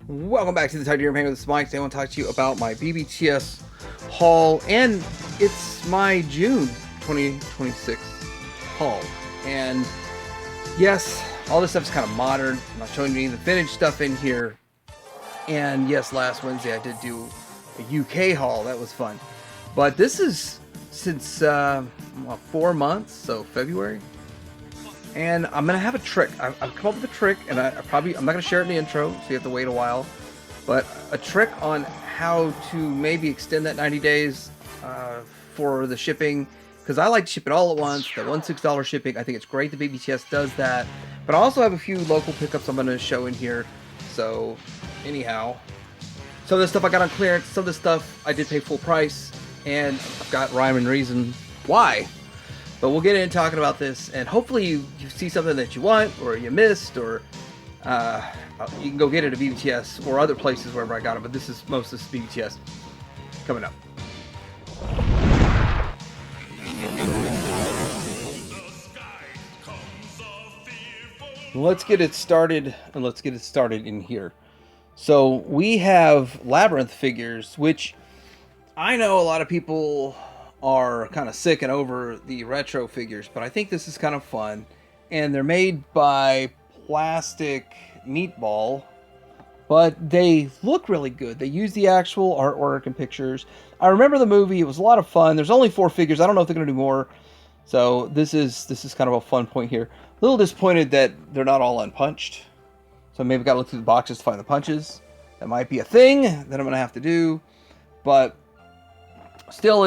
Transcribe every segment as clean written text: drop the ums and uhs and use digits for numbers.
Welcome back to the Tide Hang with this Mike. Today I want to talk to you about my BBTS haul, and it's my June 2026 haul. And yes, all this stuff is kind of modern. I'm not showing you any of the vintage stuff in here. And yes, last Wednesday I did do a UK haul. That was fun. But this is since 4 months, so February. And I'm gonna have a trick. I've come up with a trick, and I'm not gonna share it in the intro, so you have to wait a while. But a trick on how to maybe extend that 90 days for the shipping, because I like to ship it all at once. The $16 shipping, I think it's great. The BBTS does that, but I also have a few local pickups I'm gonna show in here. So anyhow, some of the stuff I got on clearance, some of the stuff I did pay full price, and I've got rhyme and reason why. But we'll get into talking about this, and hopefully you see something that you want, or you missed, or you can go get it at BBTS or other places wherever I got it. But this is most of this BBTS coming up. Let's get it started, and let's get it started in here. So we have Labrynth figures, which I know a lot of people are kind of sick and over the retro figures, but I think this is kind of fun. And they're made by Plastic Meatball, but they look really good. They use the actual artwork and pictures. I remember the movie. It was a lot of fun. There's only 4 figures. I don't know if they're going to do more. So this is kind of a fun point here. A little disappointed that they're not all unpunched. So maybe got to look through the boxes to find the punches. That might be a thing that I'm going to have to do. But still,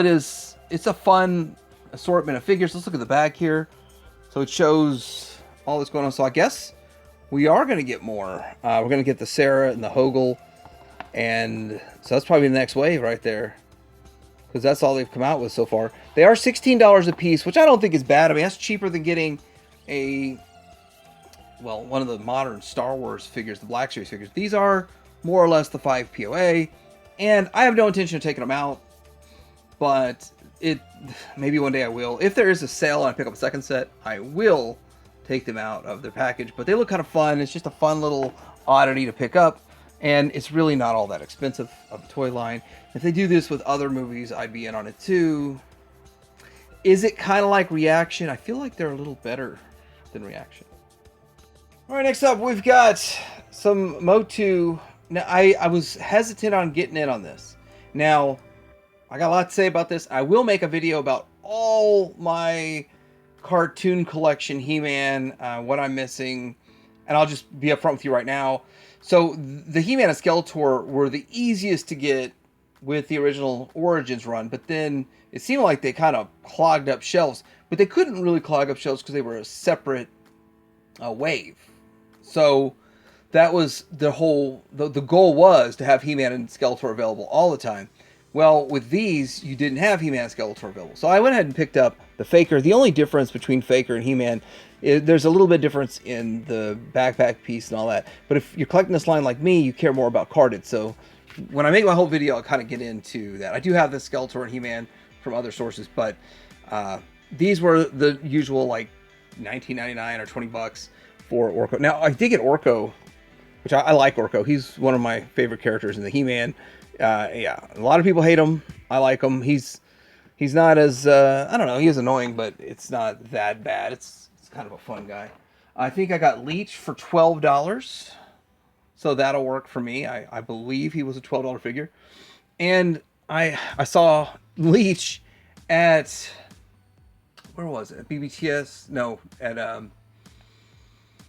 it's a fun assortment of figures. Let's look at the back here. So it shows all that's going on. So I guess we are going to get more. We're going to get the Sarah and the Hogel. And so that's probably the next wave right there, because that's all they've come out with so far. They are $16 a piece, which I don't think is bad. I mean, that's cheaper than getting one of the modern Star Wars figures, the Black Series figures. These are more or less the 5 POA. And I have no intention of taking them out, but maybe one day I will. If there is a sale and I pick up a second set, I will take them out of their package. But they look kind of fun. It's just a fun little oddity to pick up, and it's really not all that expensive of a toy line. If they do this with other movies, I'd be in on it too. Is it kind of like Reaction? I feel like they're a little better than Reaction. All right, next up we've got some Motu. Now I was hesitant on getting in on this. Now I got a lot to say about this. I will make a video about all my cartoon collection He-Man, what I'm missing, and I'll just be upfront with you right now. So the He-Man and Skeletor were the easiest to get with the original Origins run, but then it seemed like they kind of clogged up shelves. But they couldn't really clog up shelves because they were a separate wave. So that was the goal was to have He-Man and Skeletor available all the time. Well, with these, you didn't have He-Man and Skeletor available. So I went ahead and picked up the Faker. The only difference between Faker and He-Man, there's a little bit of difference in the backpack piece and all that. But if you're collecting this line like me, you care more about carded. So when I make my whole video, I'll kind of get into that. I do have the Skeletor and He-Man from other sources, but these were the usual, like, $19.99 or $20 for Orko. Now, I did get Orko, which I like Orko. He's one of my favorite characters in the He-Man. Yeah, a lot of people hate him. I like him. He's not as I don't know. He is annoying, but it's not that bad. It's kind of a fun guy. I think I got Leech for $12, so that'll work for me. I believe he was a $12 figure, and I saw Leech at, where was it? BBTS? No, at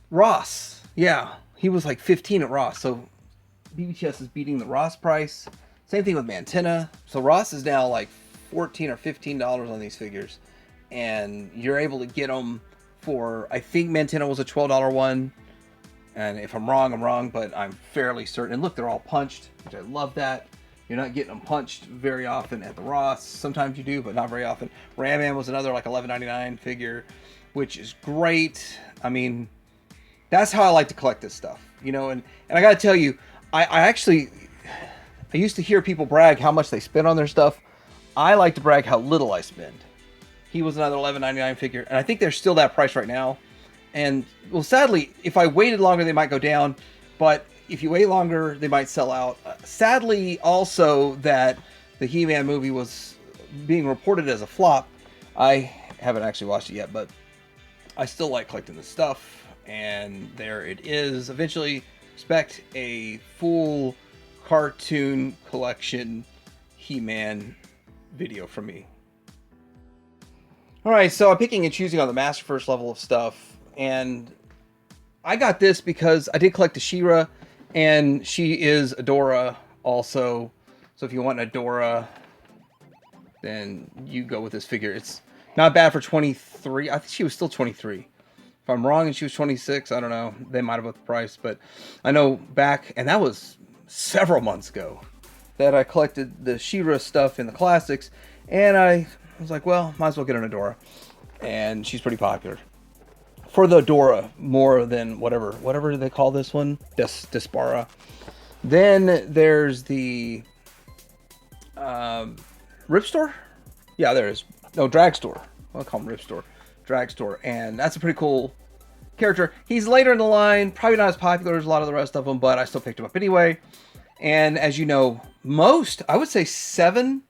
Ross. Yeah, he was like 15 at Ross. So BBTS is beating the Ross price. Same thing with Mantenna. So Ross is now like $14 or $15 on these figures, and you're able to get them for, I think Mantenna was a $12 one, and if I'm wrong, I'm wrong, but I'm fairly certain. And look, they're all punched, which I love that. You're not getting them punched very often at the Ross. Sometimes you do, but not very often. Ram Man was another like $11.99 figure, which is great. I mean, that's how I like to collect this stuff, you know. And I got to tell you, I used to hear people brag how much they spend on their stuff. I like to brag how little I spend. He was another $11.99 figure, and I think they're still that price right now. And, well, sadly, if I waited longer, they might go down. But if you wait longer, they might sell out. Sadly, also that the He-Man movie was being reported as a flop. I haven't actually watched it yet, but I still like collecting this stuff. And there it is. Eventually, expect a full cartoon collection He-Man video from me. Alright, so I'm picking and choosing on the Master First level of stuff. And I got this because I did collect a She-Ra, and she is Adora also. So if you want an Adora, then you go with this figure. It's not bad for 23. I think she was still 23. If I'm wrong and she was 26, I don't know. They might have upped the price, but I know back, and that was several months ago, that I collected the She-Ra stuff in the classics, and I was like, well, might as well get an Adora. And she's pretty popular. For the Adora, more than whatever they call this one, Despara. Then there's the Ripstore? Yeah, there is. No, Dragstore. I'll call him Ripstore. Dragstore. And that's a pretty cool character. He's later in the line, probably not as popular as a lot of the rest of them, but I still picked him up anyway. And as you know, I would say 7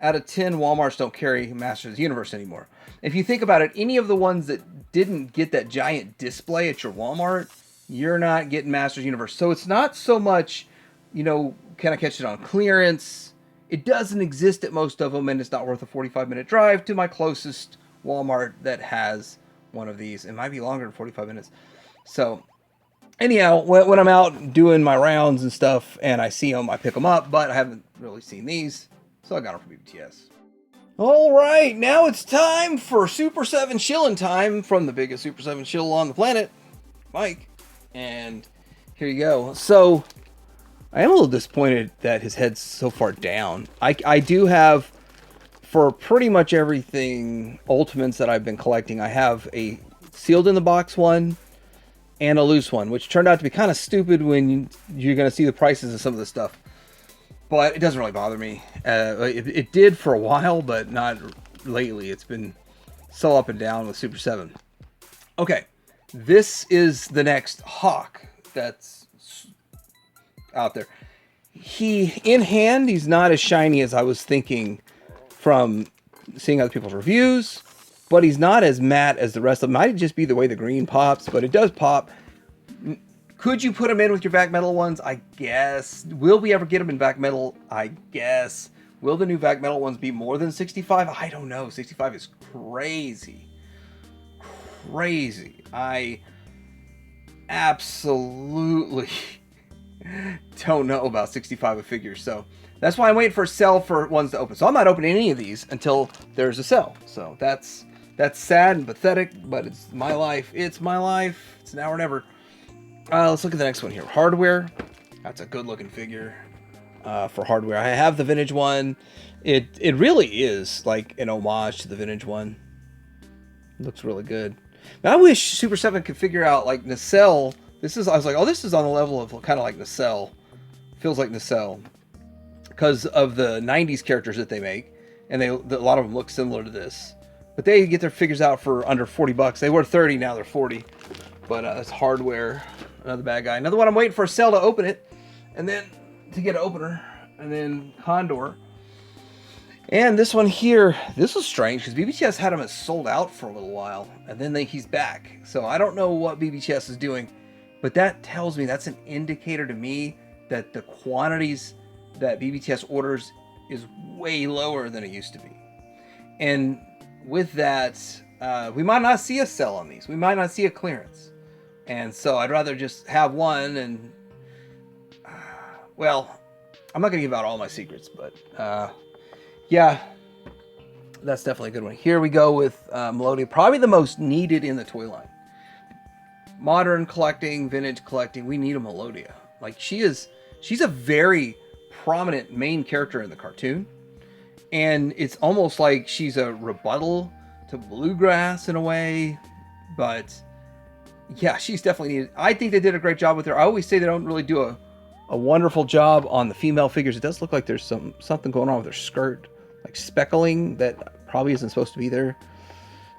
out of 10 Walmarts don't carry Masters of the Universe anymore. If you think about it, any of the ones that didn't get that giant display at your Walmart, you're not getting Masters of the Universe. So it's not so much, can I catch it on clearance? It doesn't exist at most of them, and it's not worth a 45-minute drive to my closest Walmart that has one of these. It might be longer than 45 minutes. So anyhow, when I'm out doing my rounds and stuff and I see them, I pick them up, but I haven't really seen these, so I got them from BBTS. All right, now it's time for Super 7 shilling time from the biggest Super 7 shill on the planet, Mike. And here you go. So I am a little disappointed that his head's so far down. I do have, for pretty much everything Ultimates that I've been collecting, I have a sealed in the box one and a loose one, which turned out to be kind of stupid when you're going to see the prices of some of this stuff. But it doesn't really bother me. It did for a while, but not lately. It's been so up and down with Super 7. Okay, this is the next Hawk that's out there. In hand, he's not as shiny as I was thinking from seeing other people's reviews, but he's not as matte as the rest of them. Might just be the way the green pops, but it does pop. Could you put them in with your vac metal ones? I guess. Will we ever get them in vac metal? I guess. Will the new vac metal ones be more than 65? I don't know. 65 is crazy. Crazy. I absolutely don't know about 65 of figures. So that's why I'm waiting for a sale for ones to open. So I'm not opening any of these until there's a sale. So that's sad and pathetic, but it's my life. It's my life. It's now or never. Let's look at the next one here. Hardware. That's a good looking figure for hardware. I have the vintage one. It really is like an homage to the vintage one. It looks really good. Now, I wish Super 7 could figure out like Nacelle. I was like, oh, this is on the level of kind of like Nacelle. Feels like Nacelle because of the 90s characters that they make, and a lot of them look similar to this. But they get their figures out for under 40 bucks. They were 30, now they're 40. But that's hardware. Another bad guy. Another one I'm waiting for a sale to open it, and then to get an opener, and then Condor. And this one here, this was strange because BBTS had him as sold out for a little while, and then he's back. So I don't know what BBTS is doing, but that tells me, that's an indicator to me that the quantities that BBTS orders is way lower than it used to be. And with that, we might not see a sell on these. We might not see a clearance. And so I'd rather just have one and, well, I'm not going to give out all my secrets, but yeah, that's definitely a good one. Here we go with Melodia, probably the most needed in the toy line. Modern collecting, vintage collecting, we need a Melodia. Like she's a very prominent main character in the cartoon. And it's almost like she's a rebuttal to Bluegrass in a way, but yeah, she's definitely needed. I think they did a great job with her. I always say they don't really do a wonderful job on the female figures. It does look like there's something going on with her skirt, like speckling that probably isn't supposed to be there.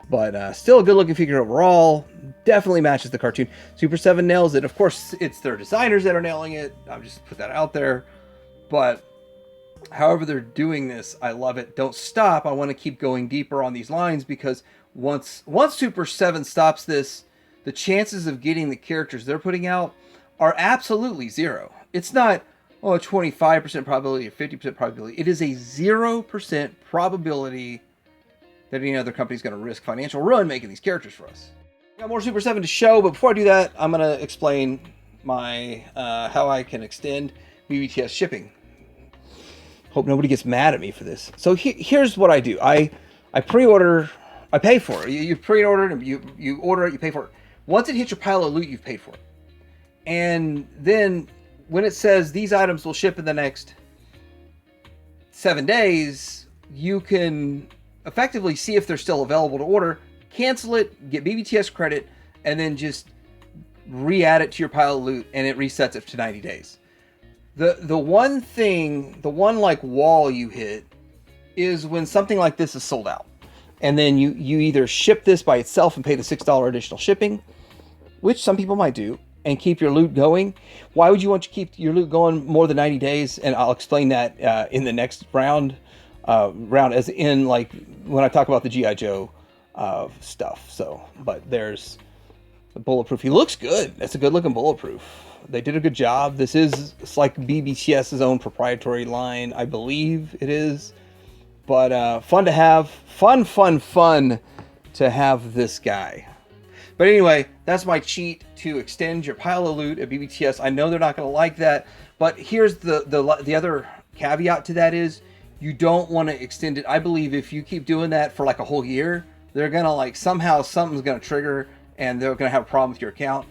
But still a good looking figure overall. Definitely matches the cartoon. Super 7 nails it. Of course, it's their designers that are nailing it. I'll just put that out there. But however they're doing this, I love it. Don't stop. I want to keep going deeper on these lines, because once Super 7 stops this, the chances of getting the characters they're putting out are absolutely zero. It's not, oh, a 25% probability or 50% probability. It is a 0% probability that any other company is going to risk financial ruin making these characters for us. Got more Super 7 to show, but before I do that, I'm going to explain my how I can extend BBTS shipping. Hope nobody gets mad at me for this. So here's what I do. I pre-order, I pay for it. You pre-order it, you order it, you pay for it. Once it hits your pile of loot, you've paid for it. And then when it says these items will ship in the next 7 days, you can effectively see if they're still available to order, cancel it, get BBTS credit, and then just re-add it to your pile of loot, and it resets it to 90 days. The one thing, the one like wall you hit is when something like this is sold out. And then you either ship this by itself and pay the $6 additional shipping, which some people might do, and keep your loot going. Why would you want to keep your loot going more than 90 days? And I'll explain that in the next round, as in like when I talk about the G.I. Joe stuff. So, but there's the Bulletproof. He looks good. That's a good looking Bulletproof. They did a good job. It's like BBTS's own proprietary line, I believe it is. But fun to have. Fun to have this guy. But anyway, that's my cheat to extend your pile of loot at BBTS. I know they're not going to like that, but here's the other caveat to that is you don't want to extend it. I believe if you keep doing that for like a whole year, they're going to like somehow something's going to trigger and they're going to have a problem with your account.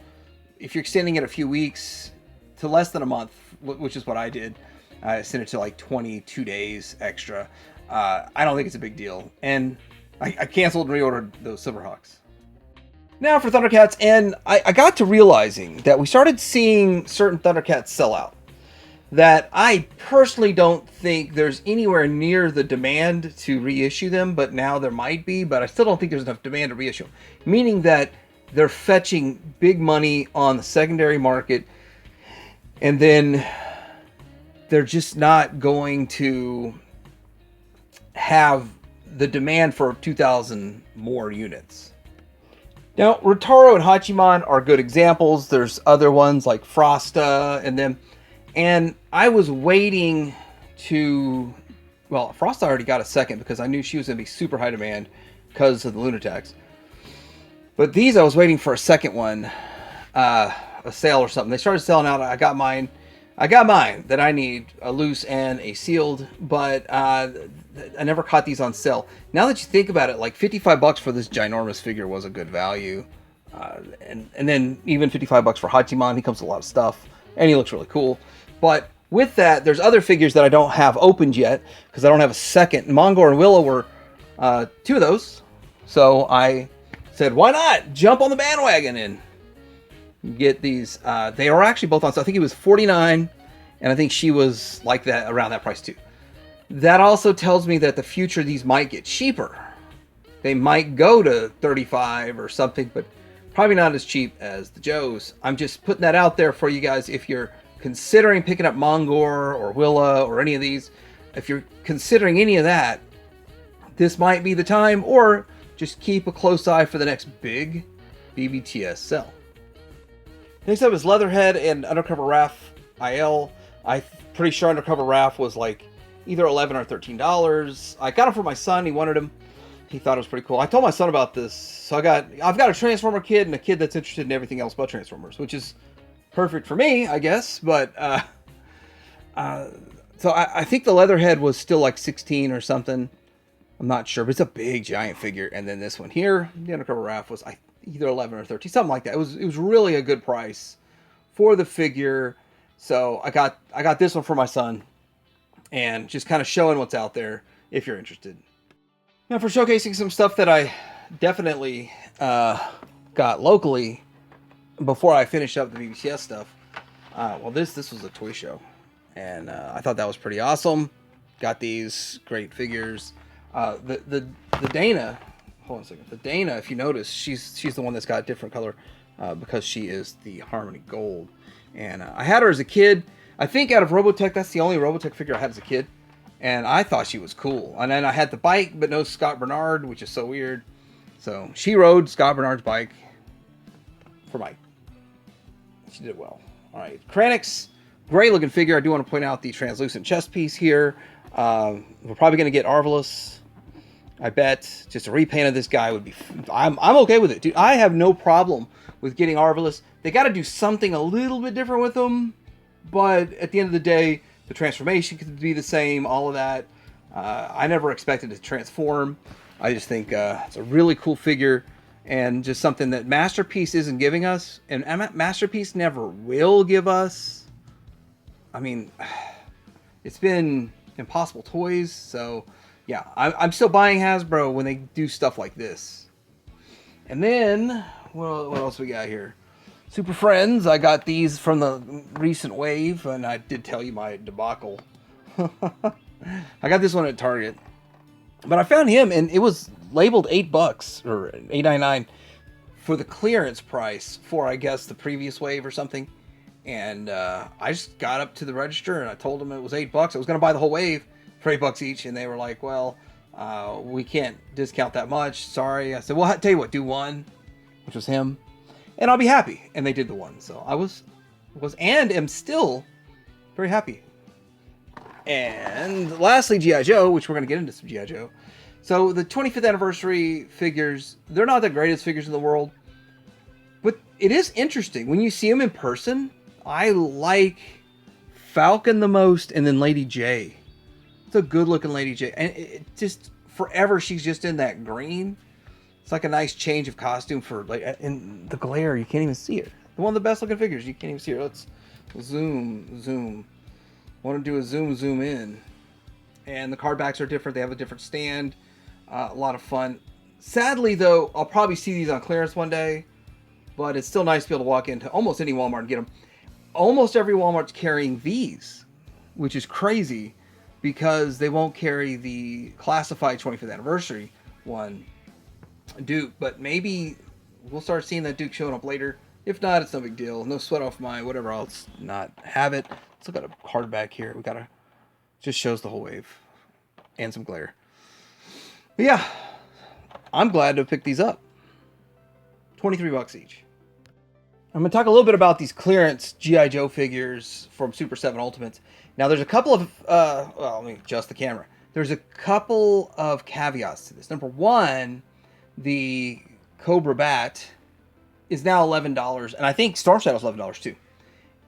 If you're extending it a few weeks to less than a month, which is what I did, I sent it to like 22 days extra. I don't think it's a big deal. And I canceled and reordered those Silverhawks. Now for Thundercats, and I got to realizing that we started seeing certain Thundercats sell out. That I personally don't think there's anywhere near the demand to reissue them, but now there might be, but I still don't think there's enough demand to reissue them. Meaning that they're fetching big money on the secondary market, and then they're just not going to have the demand for 2,000 more units. Now, Rotaro and Hachiman are good examples. There's other ones like Frosta and them. And I was waiting to... Well, Frosta already got a second because I knew she was going to be super high demand because of the Lunatics. But these, I was waiting for a second one, a sale or something. They started selling out. I got mine that I need, a loose and a sealed, but I never caught these on sale. Now that you think about it, like $55 for this ginormous figure was a good value. And then even $55 for Hachiman. He comes with a lot of stuff, and he looks really cool. But with that, there's other figures that I don't have opened yet, because I don't have a second. Mongor and Willow were two of those. So I said, why not jump on the bandwagon and get these. They are actually both on sale. I think it was $49, and I think she was like that, around that price too. That also tells me that the future these might get cheaper. They might go to $35 or something, but probably not as cheap as the Joes. I'm just putting that out there for you guys. If you're considering picking up Mongor or Willa or any of these, if you're considering any of that, this might be the time, or just keep a close eye for the next big BBTS sale. Next up is Leatherhead and Undercover Raph IL. I'm pretty sure Undercover Raph was like either $11 or $13. I got him for my son. He wanted him. He thought it was pretty cool. I told my son about this. So I've got a Transformer kid and a kid that's interested in everything else but Transformers, which is perfect for me, I guess. But so I think the Leatherhead was still like 16 or something. I'm not sure, but it's a big giant figure. And then this one here, the Undercover Raph, was either 11 or 13, something like that. It was really a good price for the figure. So I got this one for my son, and just kind of showing what's out there if you're interested. Now for showcasing some stuff that I definitely got locally before I finished up the BBTS stuff. Well, this was a toy show, and I thought that was pretty awesome. Got these great figures. The Dana, hold on a second. The Dana, if you notice, she's the one that's got a different color because she is the Harmony Gold. And I had her as a kid. I think out of Robotech, that's the only Robotech figure I had as a kid. And I thought she was cool. And then I had the bike, but no Scott Bernard, which is so weird. So she rode Scott Bernard's bike for Mike. She did well. All right, Kranix, great looking figure. I do want to point out the translucent chest piece here. We're probably going to get Arvalus. I bet just a repaint of this guy would be... I'm okay with it, dude. I have no problem with getting Arvalus. They got to do something a little bit different with them. But at the end of the day, the transformation could be the same, all of that. I never expected to transform. I just think it's a really cool figure. And just something that Masterpiece isn't giving us. And Masterpiece never will give us. I mean, it's been Impossible Toys. So, yeah, I'm still buying Hasbro when they do stuff like this. And then, what else we got here? Super Friends. I got these from the recent wave. And I did tell you my debacle. I got this one at Target. But I found him, and it was labeled $8 or $8.99 for the clearance price for, I guess, the previous wave or something. And I just got up to the register and I told them it was $8. I was going to buy the whole wave for $8 each, and they were like, "Well, we can't discount that much. Sorry." I said, "Well, I'll tell you what, do one," which was him, and I'll be happy. And they did the one, so I was and am still very happy. And lastly, G.I. Joe, which we're going to get into some G.I. Joe. So the 25th anniversary figures, they're not the greatest figures in the world. But it is interesting. When you see them in person, I like Falcon the most, and then Lady J. It's a good looking Lady J. And it just, forever, she's just in that green. It's like a nice change of costume for, like, in the glare, you can't even see her. One of the best looking figures, you can't even see her. Let's zoom. Want to do a zoom in, and the card backs are different. They have a different stand. A lot of fun. Sadly, though, I'll probably see these on clearance one day, but it's still nice to be able to walk into almost any Walmart and get them. Almost every Walmart's carrying these, which is crazy because they won't carry the classified 25th anniversary one, Duke. But maybe we'll start seeing that Duke showing up later. If not, it's no big deal. No sweat off my whatever else. Not have it. Let's look at a card back here. We gotta just shows the whole wave and some glare. But yeah, I'm glad to have picked these up. $23 each. I'm gonna talk a little bit about these clearance G.I. Joe figures from Super 7 Ultimates. Now, there's a couple of well, let me adjust the camera. There's a couple of caveats to this. Number one, the Cobra Bat is now $11, and I think Storm Shadow's $11 too.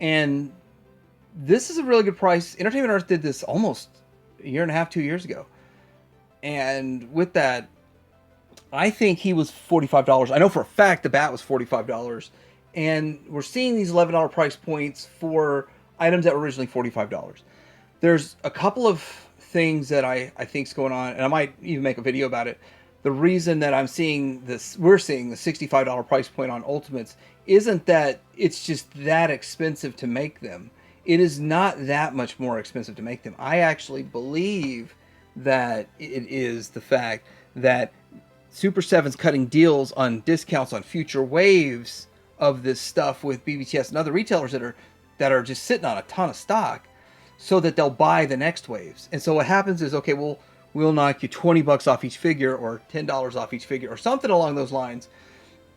And this is a really good price. Entertainment Earth did this almost a year and a half, 2 years ago. And with that, I think he was $45. I know for a fact the bat was $45. And we're seeing these $11 price points for items that were originally $45. There's a couple of things that I think is going on, and I might even make a video about it. The reason that I'm seeing this, we're seeing the $65 price point on Ultimates, isn't that it's just that expensive to make them. It is not that much more expensive to make them. I actually believe that it is the fact that Super 7's cutting deals on discounts on future waves of this stuff with BBTS and other retailers that are just sitting on a ton of stock, so that they'll buy the next waves. And so what happens is, okay, we'll knock you $20 off each figure, or $10 off each figure, or something along those lines.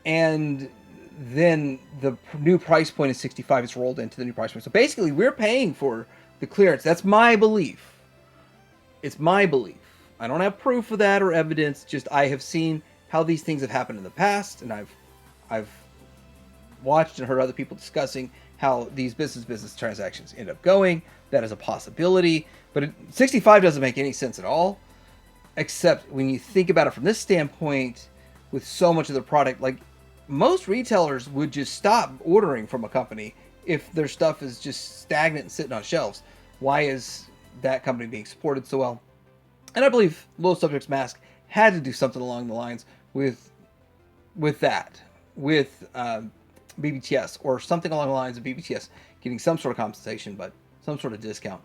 And then the new price point is 65. It's rolled into the new price point. So basically, we're paying for the clearance. That's my belief. It's my belief. I don't have proof of that or evidence. Just I have seen how these things have happened in the past, and I've watched and heard other people discussing how these business transactions end up going. That is a possibility, but 65 doesn't make any sense at all, except when you think about it from this standpoint. With so much of the product, like, most retailers would just stop ordering from a company if their stuff is just stagnant and sitting on shelves. Why is that company being supported so well? And I believe Low Subjects Mask had to do something along the lines with that, with BBTS, or something along the lines of BBTS getting some sort of compensation, but some sort of discount.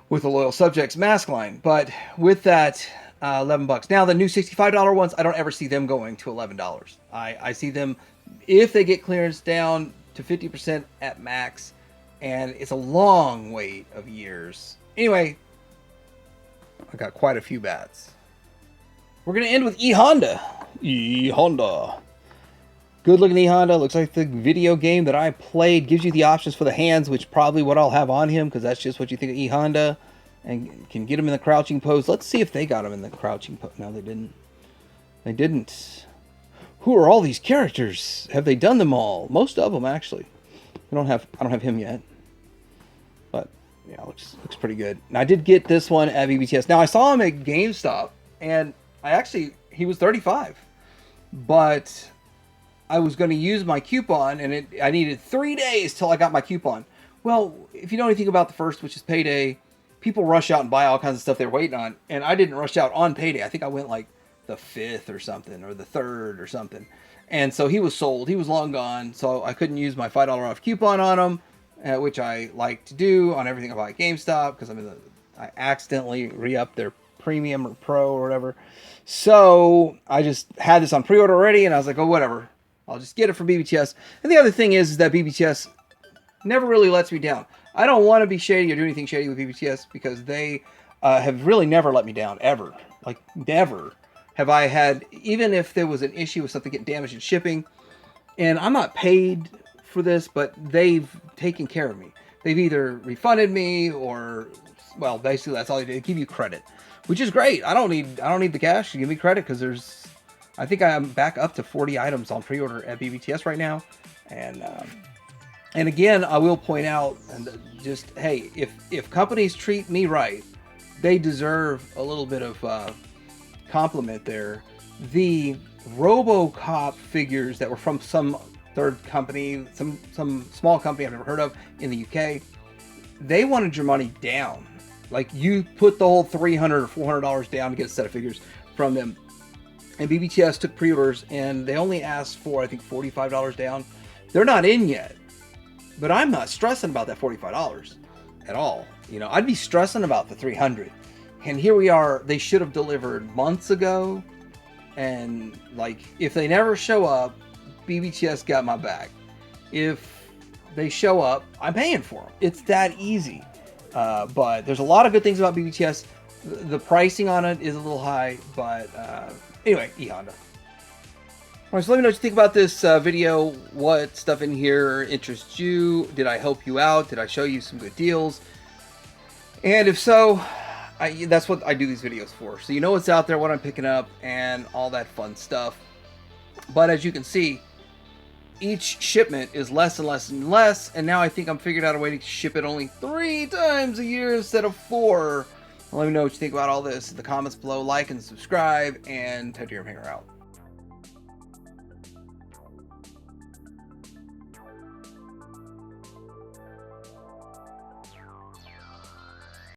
with the Loyal Subjects mask line. But with that, $11. Now the new $65 ones, I don't ever see them going to $11. I see them, if they get clearance, down to 50% at max, and it's a long wait of years. Anyway, I got quite a few bats. We're gonna end with E-Honda. E-Honda. Good looking E-Honda. Looks like the video game that I played. Gives you the options for the hands, which probably what I'll have on him, because that's just what you think of E-Honda. And can get him in the crouching pose. Let's see if they got him in the crouching pose. No, they didn't. They didn't. Who are all these characters? Have they done them all? Most of them, actually. I don't have him yet. But yeah, looks pretty good. And I did get this one at BBTS. Now I saw him at GameStop, and he was $35. But I was going to use my coupon, and I needed 3 days till I got my coupon. Well, if you know anything about the first, which is payday, people rush out and buy all kinds of stuff they're waiting on, and I didn't rush out on payday. I think I went like the 5th or something, or the 3rd or something. And so he was sold. He was long gone, so I couldn't use my $5 off coupon on him, which I like to do on everything I buy at GameStop, because I accidentally re-upped their premium or pro or whatever. So I just had this on pre-order already, and I was like, oh, whatever. I'll just get it from BBTS. And the other thing is that BBTS never really lets me down. I don't want to be shady or do anything shady with BBTS, because they have really never let me down, ever. Like, never have I had, even if there was an issue with something getting damaged in shipping, and I'm not paid for this, but they've taken care of me. They've either refunded me or, well, basically that's all they do. They give you credit, which is great. I don't need the cash to give me credit, because I think I'm back up to 40 items on pre-order at BBTS right now. And again, I will point out, and just, hey, if companies treat me right, they deserve a little bit of compliment there. The RoboCop figures that were from some third company, some small company I've never heard of in the UK, they wanted your money down. Like, you put the whole $300 or $400 down to get a set of figures from them. And BBTS took pre-orders, and they only asked for, I think, $45 down. They're not in yet. But I'm not stressing about that $45 at all. You know, I'd be stressing about the $300. And here we are. They should have delivered months ago. And, like, if they never show up, BBTS got my back. If they show up, I'm paying for them. It's that easy. But there's a lot of good things about BBTS. The pricing on it is a little high. But anyway, E-Honda. All right, so let me know what you think about this video. What stuff in here interests you? Did I help you out? Did I show you some good deals? And if so, that's what I do these videos for. So you know what's out there, what I'm picking up, and all that fun stuff. But as you can see, each shipment is less and less and less. And now I think I'm figured out a way to ship it only 3 times a year instead of 4. Well, let me know what you think about all this in the comments below. Like and subscribe, and Ted Hanger out.